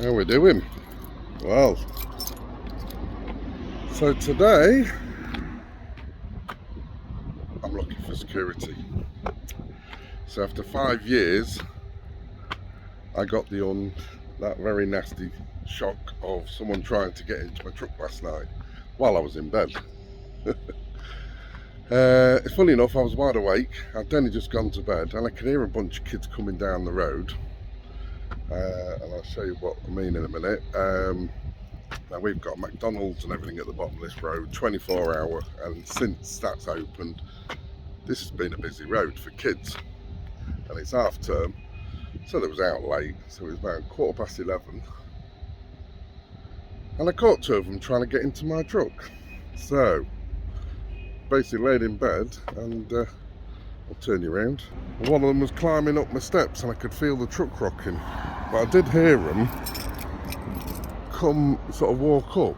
How we doing? Well, so today I'm looking for security. So after 5 years, I got that very nasty shock of someone trying to get into my truck last night while I was in bed. Funny enough, I was wide awake. I'd only just gone to bed, and I could hear a bunch of kids coming down the road. And I'll show you what I mean in a minute. Now we've got McDonald's and everything at the bottom of this road, 24 hour, and since that's opened, this has been a busy road for kids. And it's half term, so they was out late, so it was about 11:15. And I caught two of them trying to get into my truck. So, basically laid in bed, and I'll turn you around. One of them was climbing up my steps and I could feel the truck rocking. But I did hear them come sort of walk up.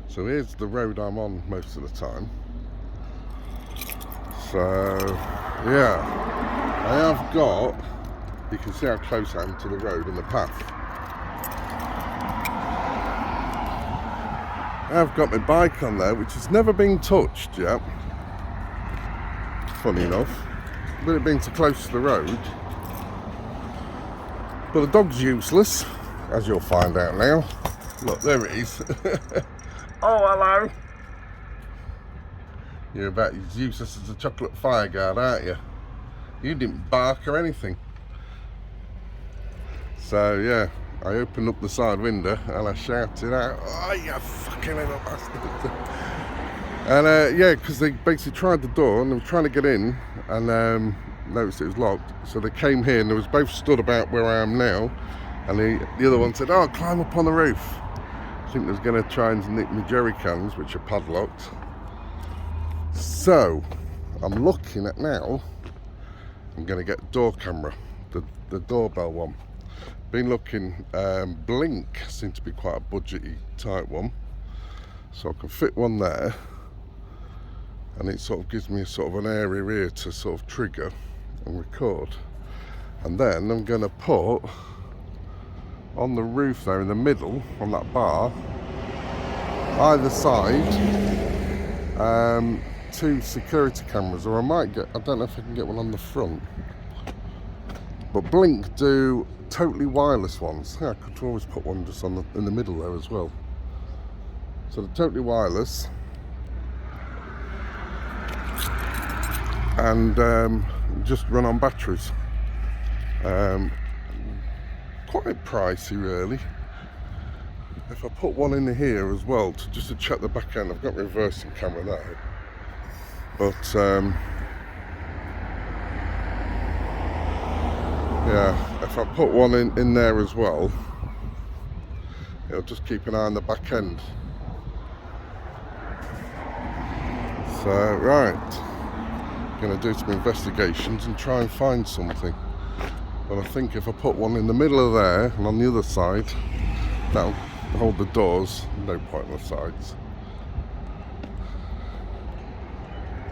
So here's the road I'm on most of the time. So yeah, I have got, you can see how close I am to the road and the path. I've got my bike on there, which has never been touched yet, funny enough, but it being so close to the road. But the dog's useless, as you'll find out now. Look, there it is. Oh, hello. You're about as useless as a chocolate fire guard, aren't you? You didn't bark or anything. So yeah, I opened up the side window and I shouted out, "Oh, you fucking little bastard!" And yeah, because they basically tried the door and they were trying to get in, and noticed it was locked. So they came here and they was both stood about where I am now, and the other one said, "Oh, climb up on the roof." I think they was going to try and nick my jerry cans, which are padlocked. So I'm looking at now, I'm going to get a door camera, the doorbell one. Been looking, Blink seems to be quite a budgety type one, so I can fit one there, and it sort of gives me a sort of an area here to sort of trigger and record. And then I'm going to put on the roof there in the middle, on that bar, either side, 2 security cameras, or I might get, I don't know if I can get one on the front. But Blink do totally wireless ones. Yeah, I could always put one just in the middle there as well. So they're totally wireless, and just run on batteries. Quite pricey really. If I put one in here as well just to check the back end, I've got reversing camera there. But yeah, if I put one in there as well, it'll just keep an eye on the back end. So right, going to do some investigations and try and find something. But I think if I put one in the middle of there and on the other side, that'll hold the doors, no point on the sides.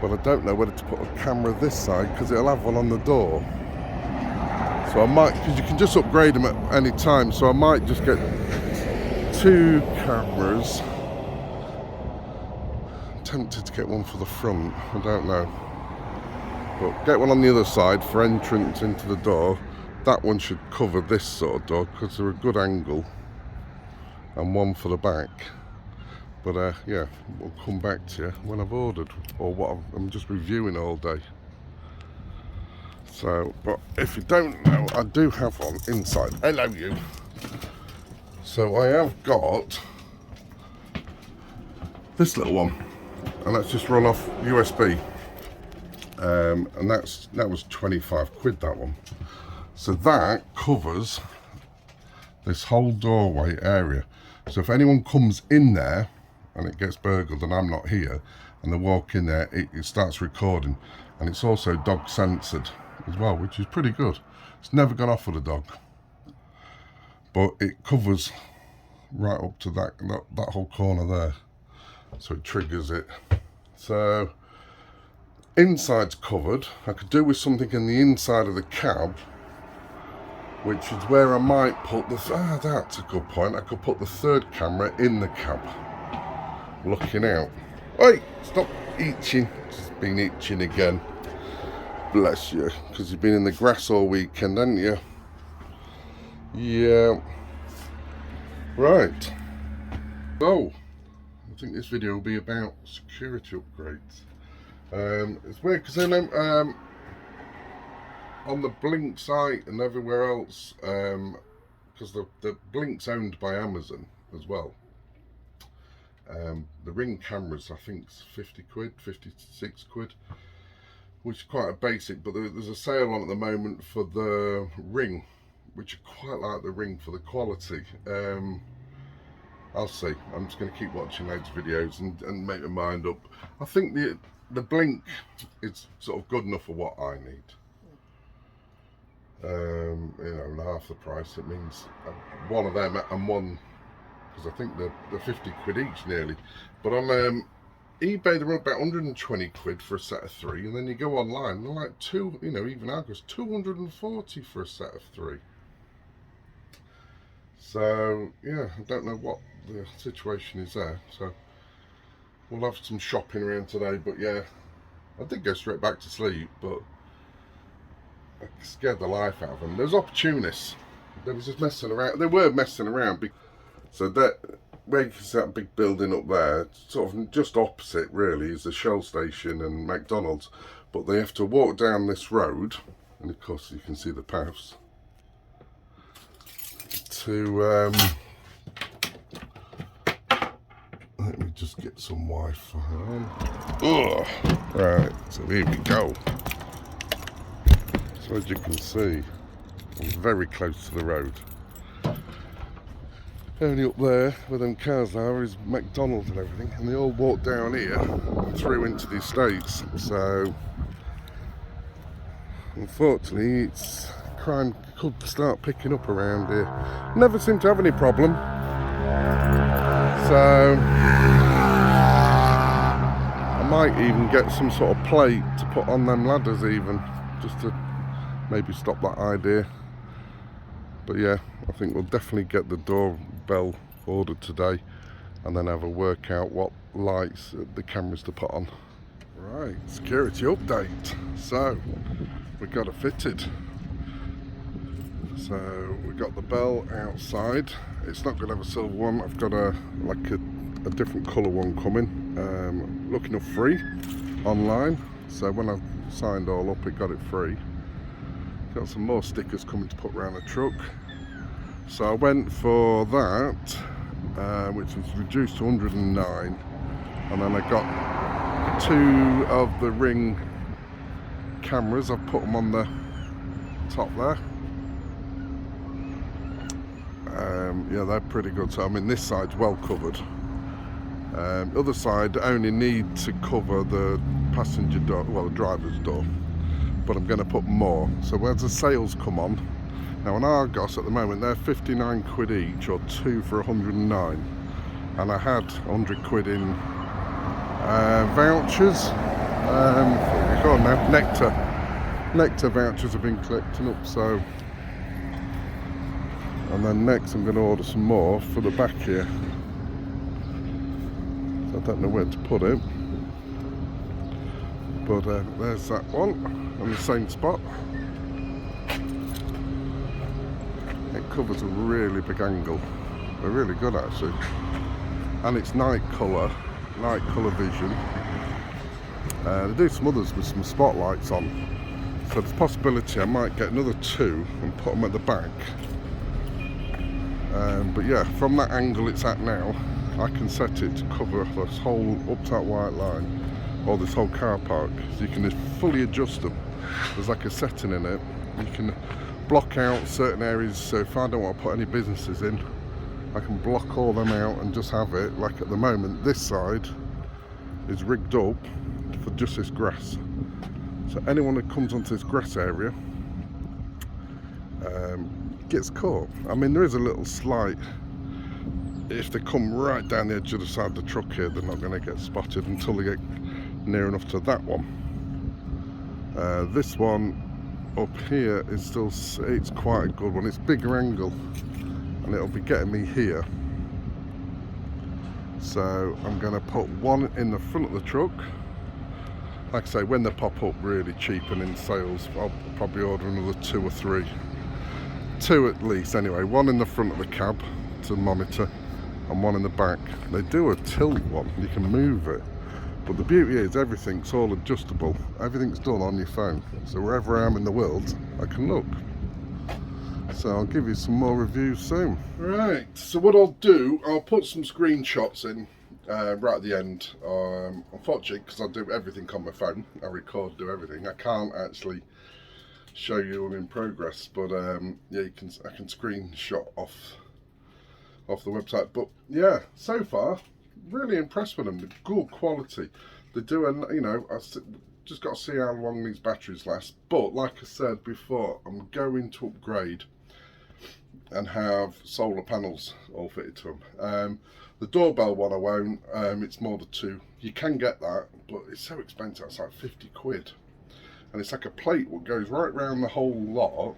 But I don't know whether to put a camera this side, because it'll have one on the door. So I might, because you can just upgrade them at any time, so I might just get 2 cameras. I'm tempted to get one for the front, I don't know. But get one on the other side for entrance into the door. That one should cover this sort of door because they're a good angle, and one for the back. But yeah, we'll come back to you when I've ordered, or what I'm just reviewing all day. So, but if you don't know, I do have one inside. Hello you. So I have got this little one, and that's just run off USB. And that was 25 quid, that one. So that covers this whole doorway area. So if anyone comes in there and it gets burgled and I'm not here, and they walk in there, it starts recording. And it's also dog censored as well, which is pretty good. It's never gone off with a dog, but it covers right up to that whole corner there, so it triggers it. So inside's covered. I could do with something in the inside of the cab which is where I might put the, that's a good point, I could put the third camera in the cab, looking out. Oi, stop itching, just been itching again, bless you, because you've been in the grass all weekend, haven't you? Yeah, right, so, I think this video will be about security upgrades. It's weird because then on the Blink site and everywhere else, because the Blink's owned by Amazon as well. The Ring cameras, I think, is 50 quid, 56 quid, which is quite a basic, but there's a sale on at the moment for the Ring, which I quite like the Ring for the quality. I'll see. I'm just going to keep watching those videos and make my mind up. I think the Blink is sort of good enough for what I need. You know, half the price. It means one of them and one, because I think they're 50 quid each nearly. But on eBay they're about 120 quid for a set of 3, and then you go online they're like you know, even Argos 240 for a set of 3. So yeah, I don't know what the situation is there. So we'll have some shopping around today. But yeah, I did go straight back to sleep, but I scared the life out of them. There's opportunists. They were just messing around. They were messing around. So that, where you can see that big building up there, sort of just opposite really is the Shell station and McDonald's. But they have to walk down this road, and of course you can see the paths, to let me just get some Wi-Fi on. Ugh. Right, so here we go. So as you can see, I'm very close to the road. Only up there where them cars are is McDonald's and everything, and they all walk down here through into the estates. So unfortunately, crime could start picking up around here. Never seem to have any problem. So I might even get some sort of plate to put on them ladders, even just to maybe stop that idea. But yeah, I think we'll definitely get the doorbell ordered today, and then have a work out what lights the cameras to put on. Right, security update. So we got it fitted. So we got the bell outside. It's not going to have a silver one. I've got a different colour one coming. Looking up free online. So when I signed all up, it got it free. Got some more stickers coming to put around the truck. So I went for that, which was reduced to 109, and then I got 2 of the Ring cameras. I've put them on the top there. Yeah, they're pretty good. So I mean, this side's well covered. Other side only need to cover the passenger door, well, the driver's door. But I'm going to put more. So as the sales come on, now on Argos at the moment they're 59 quid each, or 2 for 109, and I had 100 quid in vouchers. What we call now, nectar vouchers have been collecting up. So, and then next I'm going to order some more for the back here. So I don't know where to put it, but there's that one. On the same spot. It covers a really big angle. They're really good actually. And it's night colour vision. They do some others with some spotlights on. So there's a possibility I might get another 2 and put them at the back. But yeah, from that angle it's at now, I can set it to cover this whole up to that white line, or this whole car park. So you can just fully adjust them. There's like a setting in it. You can block out certain areas, so if I don't want to put any businesses in, I can block all them out and just have it. Like at the moment, this side is rigged up for just this grass. So anyone that comes onto this grass area gets caught. I mean, there is a little slight, if they come right down the edge of the side of the truck here, they're not going to get spotted until they get near enough to that one. This one up here is still, it's quite a good one. It's bigger angle, and it'll be getting me here. So I'm going to put one in the front of the truck. Like I say, when they pop up really cheap and in sales, I'll probably order another 2 or 3. 2 at least anyway. One in the front of the cab to monitor, and one in the back. They do a tilt one, you can move it. But the beauty is everything's all adjustable. Everything's done on your phone. So wherever I am in the world, I can look. So I'll give you some more reviews soon. Right, so what I'll do, I'll put some screenshots in right at the end. Unfortunately, because I do everything on my phone, I record, do everything. I can't actually show you them in progress, but yeah, I can screenshot off the website. But yeah, so far, really impressed with them. The good quality. They do, you know, I just got to see how long these batteries last. But like I said before, I'm going to upgrade and have solar panels all fitted to them. The doorbell one I won't. It's more the 2. You can get that, but it's so expensive. It's like 50 quid, and it's like a plate that goes right round the whole lot,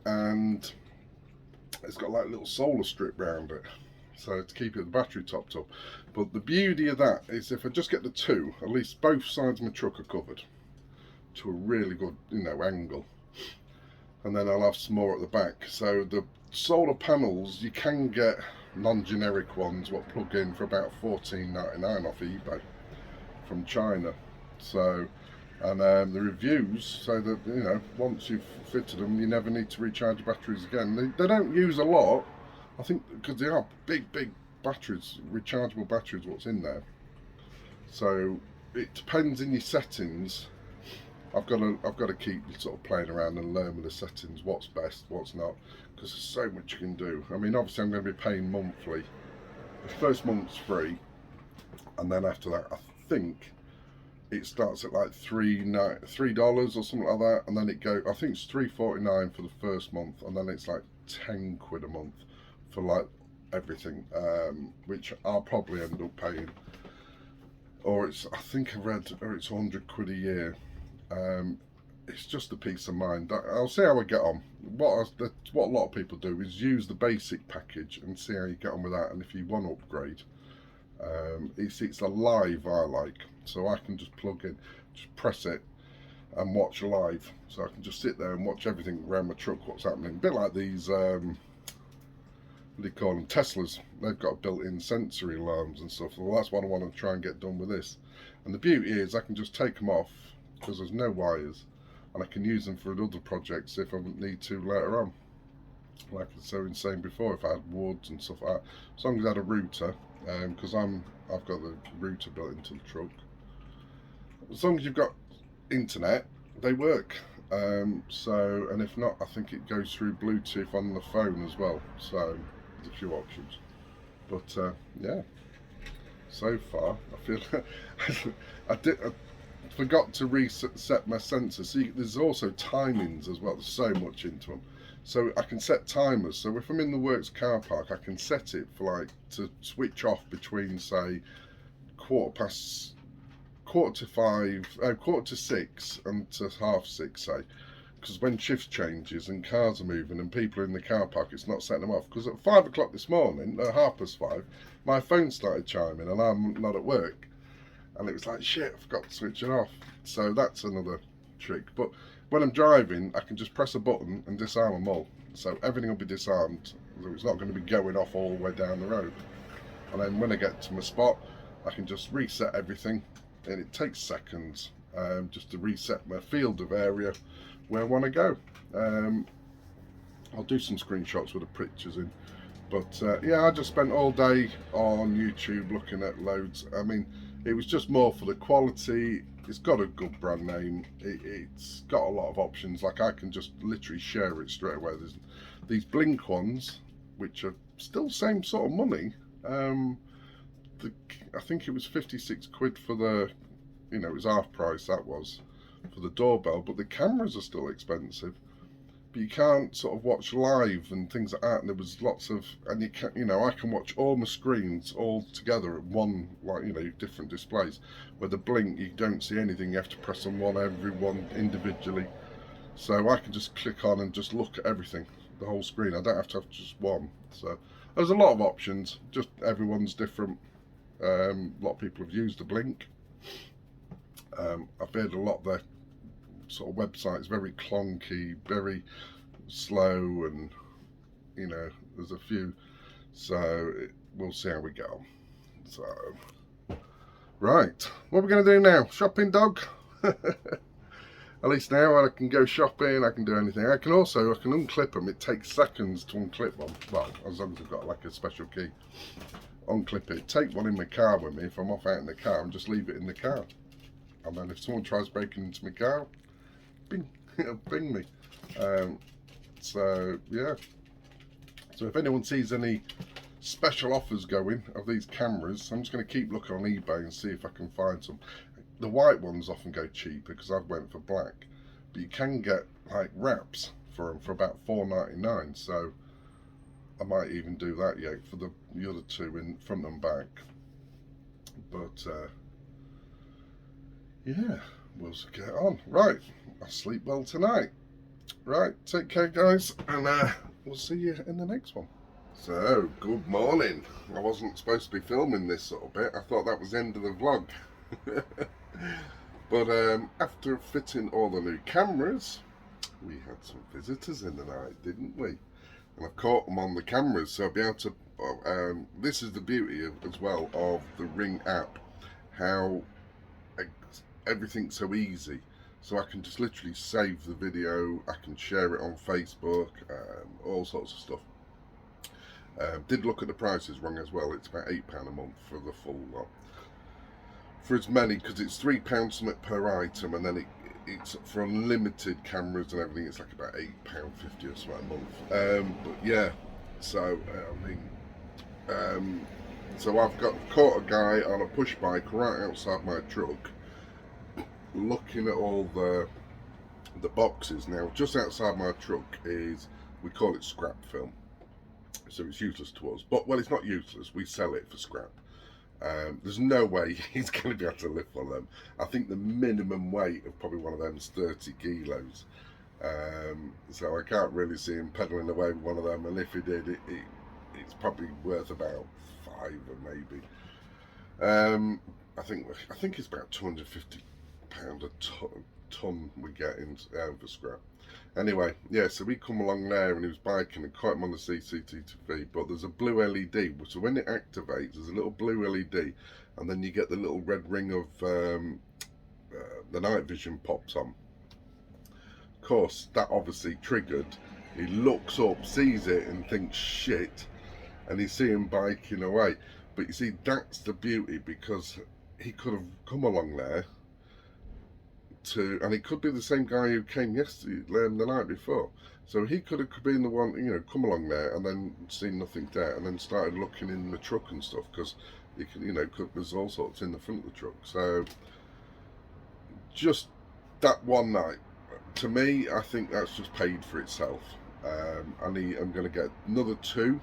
and it's got like a little solar strip round it, so to keep the battery topped up. But the beauty of that is if I just get the 2, at least both sides of my truck are covered to a really good, you know, angle. And then I'll have some more at the back. So the solar panels, you can get non-generic ones what plug in for about $14.99 off eBay from China. So, and the reviews say that, you know, once you've fitted them, you never need to recharge your batteries again. They don't use a lot, I think, because they are big batteries, rechargeable batteries what's in there. So it depends in your settings. I've got to keep sort of playing around and learn with the settings, what's best, what's not, because there's so much you can do. I mean, obviously I'm going to be paying monthly. The first month's free, and then after that, I think it starts at like $3 or something like that, and then it goes, I think it's $3.49 for the first month, and then it's like 10 quid a month for like everything, which I'll probably end up paying, or it's, I think I read, or it's 100 quid a year. It's just a peace of mind. I'll see how I get on. What a lot of people do is use the basic package and see how you get on with that. And if you want to upgrade, it's a live I like, so I can just plug in, just press it and watch live. So I can just sit there and watch everything around my truck, what's happening. A bit like these, what do you call them, Teslas. They've got built-in sensory alarms and stuff. Well, that's what I want to try and get done with this. And the beauty is I can just take them off, because there's no wires, and I can use them for other projects if I need to later on. Like I was saying before, if I had woods and stuff like that, as long as I had a router, because I've got the router built into the truck. As long as you've got internet, they work. So, and if not, I think it goes through Bluetooth on the phone as well. So there's a few options. But yeah, so far I feel I forgot to reset my sensor. See, there's also timings as well. There's so much into them. So I can set timers. So if I'm in the works car park, I can set it for like to switch off between, say, quarter to 6 and to 6:30, say. Because when shift changes and cars are moving and people are in the car park, it's not setting them off. Because at 5 o'clock this morning, at 5:30, my phone started chiming and I'm not at work. And it was like, shit, I forgot to switch it off. So that's another trick. But when I'm driving, I can just press a button and disarm them all. So everything will be disarmed. So it's not going to be going off all the way down the road. And then when I get to my spot, I can just reset everything. And it takes seconds just to reset my field of area where I want to go. I'll do some screenshots with the pictures in. But yeah, I just spent all day on YouTube looking at loads. I mean, it was just more for the quality. It's got a good brand name. It's got a lot of options. Like I can just literally share it straight away. There's these Blink ones, which are still same sort of money. I think it was 56 quid for the, you know, it was half price, that was, for the doorbell. But the cameras are still expensive. But you can't sort of watch live and things like that. And there was lots of, and you can, you know, I can watch all my screens all together at one, like, you know, different displays. Where the Blink, you don't see anything. You have to press on every one individually. So I can just click on and just look at everything, the whole screen. I don't have to have just one. So there's a lot of options, just everyone's different. A lot of people have used the Blink. I've heard a lot of their sort of websites very clunky, very slow, and you know, there's a few. So we'll see how we get on. So, right, what are we going to do now? Shopping, dog? At least now I can go shopping, I can do anything. I can unclip them. It takes seconds to unclip one. Well, as long as I've got like a special key. Unclip it, take one in my car with me if I'm off out in the car, and just leave it in the car. And then if someone tries breaking into my car, bing, it'll ping me. So yeah. So if anyone sees any special offers going of these cameras, I'm just going to keep looking on eBay and see if I can find some. The white ones often go cheaper because I've went for black, but you can get like wraps for them for about $4.99. So I might even do that, yeah, for the other two in front and back. But yeah, we'll get on. Right, I'll sleep well tonight. Right, take care, guys, and we'll see you in the next one. So, good morning. I wasn't supposed to be filming this sort of bit. I thought that was the end of the vlog. But after fitting all the new cameras, we had some visitors in the night, didn't we? And I've caught them on the cameras, so I'll be able to this is the beauty as well of the Ring app, how everything's so easy. So I can just literally save the video, I can share it on Facebook, all sorts of stuff. Did look at the prices wrong as well. It's about £8 a month for the full lot. For as many, because it's £3 something per item, and then it's for unlimited cameras and everything, it's like about £8.50 or something a month. But yeah, so so I've caught a guy on a push bike right outside my truck, looking at all the boxes. Now, just outside my truck is, we call it scrap film, so it's useless to us. But well, it's not useless. We sell it for scrap. There's no way he's going to be able to lift one of them. I think the minimum weight of probably one of them is 30 kilos. So I can't really see him pedaling away with one of them. And if he did, it's probably worth about £5 maybe. I think it's about £250 a ton we get in for scrap. Anyway, yeah, so we come along there and he was biking and caught him on the CCTV, but there's a blue LED, so when it activates, there's a little blue LED, and then you get the little red ring of the night vision pops on. Of course, that obviously triggered. He looks up, sees it, and thinks, shit, and he's seeing biking away. But you see, that's the beauty, because he could have come along there, and it could be the same guy who came yesterday, the night before. So he could have been the one, you know, come along there and then seen nothing there, and then started looking in the truck and stuff, because you can, you know, there's all sorts in the front of the truck. So just that one night, to me, I think that's just paid for itself. I'm going to get another two.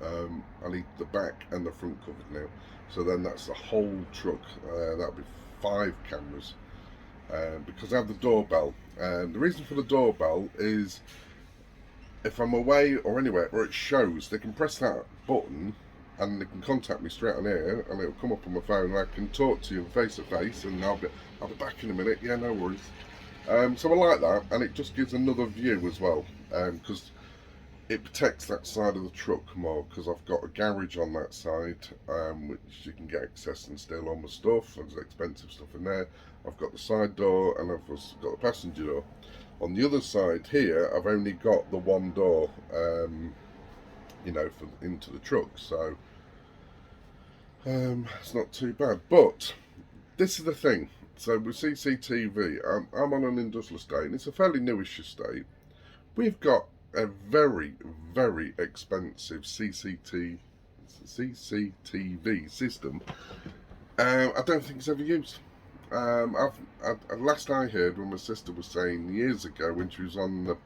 I need the back and the front covered now. So then that's the whole truck. That'll be 5 cameras. Because I have the doorbell, and the reason for the doorbell is if I'm away or anywhere or it shows, they can press that button and they can contact me straight on here, and it'll come up on my phone, and I can talk to you face to face, and I'll be back in a minute. Yeah, no worries. So I like that, and it just gives another view as well, because it protects that side of the truck more, because I've got a garage on that side, which you can get access and steal all my stuff. There's expensive stuff in there. I've got the side door, and I've also got the passenger door. On the other side here, I've only got the one door, you know, into the truck, so it's not too bad. But this is the thing. So with CCTV, I'm on an industrial estate, and it's a fairly newish estate. We've got a very, very expensive CCTV system. I don't think it's ever used. Last I heard, when my sister was saying years ago when she was on the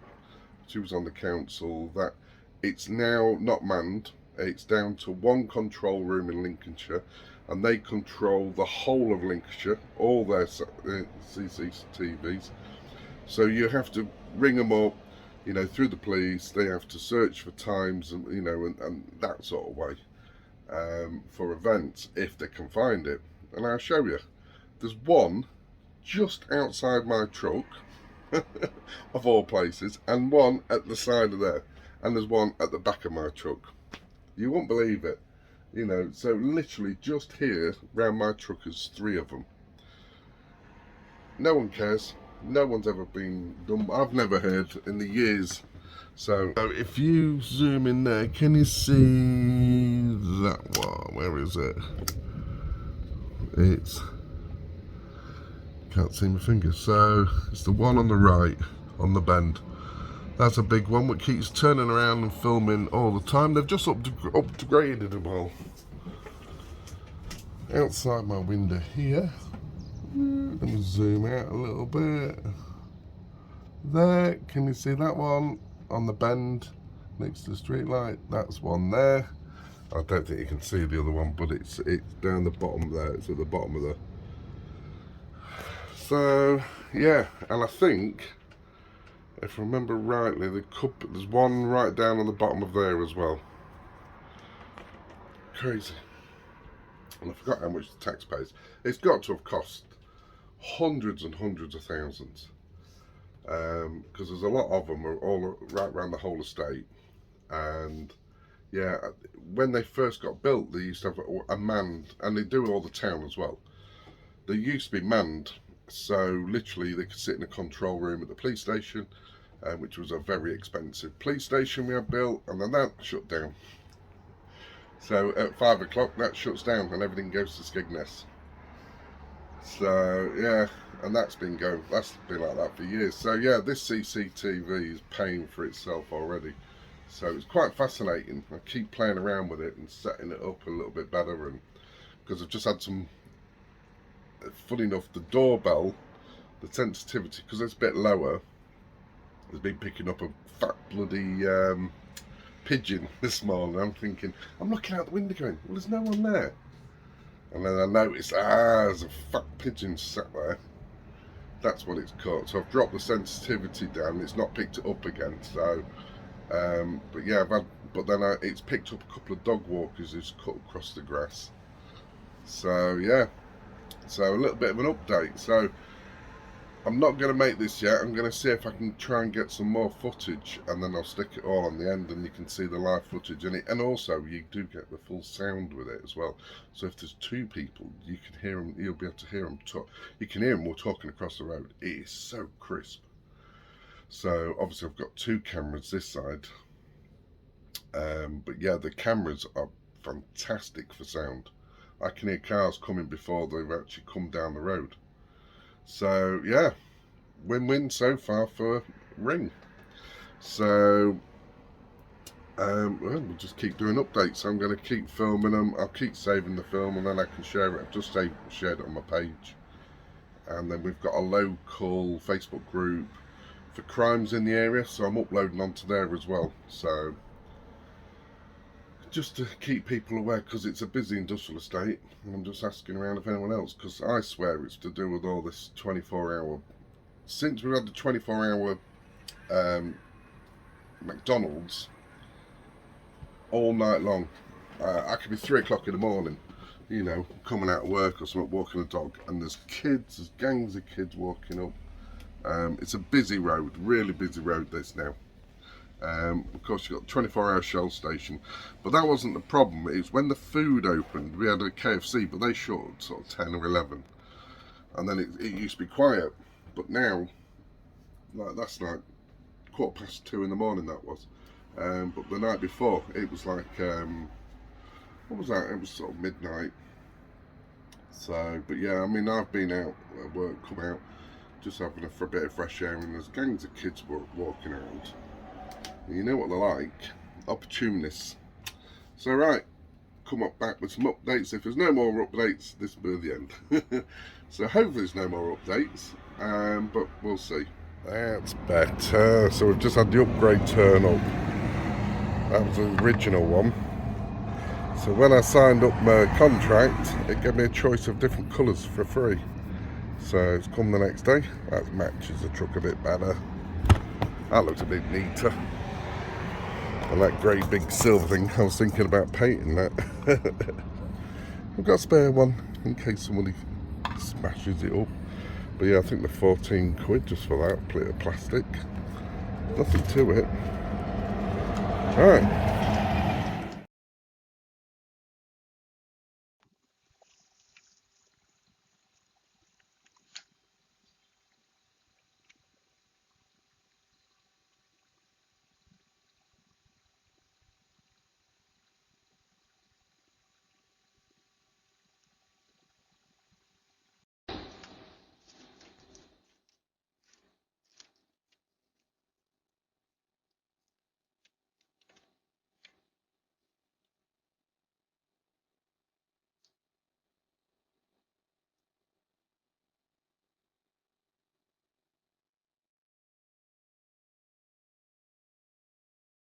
council, that it's now not manned. It's down to one control room in Lincolnshire, and they control the whole of Lincolnshire, all their CCTVs. So you have to ring them up, you know, through the police. They have to search for times and, you know, and that sort of way, for events if they can find it. And I'll show you. There's one just outside my truck, of all places, and one at the side of there, and there's one at the back of my truck. You won't believe it, you know. So literally just here round my truck is 3 of them. No one cares. No one's ever been done. I've never heard in the years. So if you zoom in there, can you see that one? Where is it? It's, can't see my finger. So it's the one on the right, on the bend. That's a big one which keeps turning around and filming all the time. They've just upgraded them all. Outside my window here. Let me zoom out a little bit. There, can you see that one on the bend next to the street light? That's one there. I don't think you can see the other one, but it's down the bottom there. It's at the bottom of the. So yeah, and I think, if I remember rightly, there's one right down on the bottom of there as well. Crazy. And I forgot how much the tax pays. It's got to have cost hundreds and hundreds of thousands, because there's a lot of them are all right around the whole estate. And yeah, when they first got built, they used to have a manned, and they do all the town as well. They used to be manned, so literally they could sit in a control room at the police station, which was a very expensive police station we had built, and then that shut down. So at 5 o'clock that shuts down and everything goes to Skegness. So yeah, and that's been like that for years. So yeah, this CCTV is paying for itself already. So it's quite fascinating. I keep playing around with it and setting it up a little bit better, and because I've just had some, funny enough, the doorbell, the sensitivity, because it's a bit lower, has been picking up a fat bloody pigeon this morning. I'm thinking, I'm looking out the window going, well, there's no one there. And then I noticed, there's a fat pigeon sat there. That's what it's caught. So I've dropped the sensitivity down. It's not picked it up again. So, but yeah, it's picked up a couple of dog walkers who's cut across the grass. So yeah, so a little bit of an update. So I'm not going to make this yet. I'm going to see if I can try and get some more footage, and then I'll stick it all on the end and you can see the live footage in it. And also you do get the full sound with it as well. So if there's 2 people, you can hear them, you'll be able to hear them talk. You can hear them while talking across the road. It is so crisp. So obviously I've got 2 cameras this side. But yeah, the cameras are fantastic for sound. I can hear cars coming before they've actually come down the road. So yeah, win-win so far for Ring. So we'll just keep doing updates. I'm going to keep filming them. I'll keep saving the film, and then I can share it. I've just shared it on my page. And then we've got a local Facebook group for crimes in the area, so I'm uploading onto there as well. So just to keep people aware, because it's a busy industrial estate, and I'm just asking around if anyone else, because I swear it's to do with all this 24-hour, since we've had the 24-hour McDonald's all night long. I could be 3 o'clock in the morning, you know, coming out of work or something, walking a dog, and there's gangs of kids walking up. It's a busy road, really busy road this now. Of course you've got 24-hour Shell station, but that wasn't the problem. It was when the food opened. We had a KFC, but they shut sort of 10 or 11, and then it used to be quiet. But now, that's like 2:15 in the morning, that was. But the night before, it was like, what was that? It was sort of midnight. So, but yeah, I mean, I've been out at work, come out, just having a bit of fresh air, and there's gangs of kids walking around. You know what they're like, opportunists. So right, come up back with some updates. If there's no more updates, this will be the end. So hopefully there's no more updates, but we'll see. That's better. So we've just had the upgrade turn up. That was the original one. So when I signed up my contract, it gave me a choice of different colours for free. So it's come the next day. That matches the truck a bit better. That looks a bit neater. And that grey big silver thing, I was thinking about painting that. I've got a spare one in case somebody smashes it up. But yeah, I think the 14 quid just for that, plate of plastic. Nothing to it. Alright.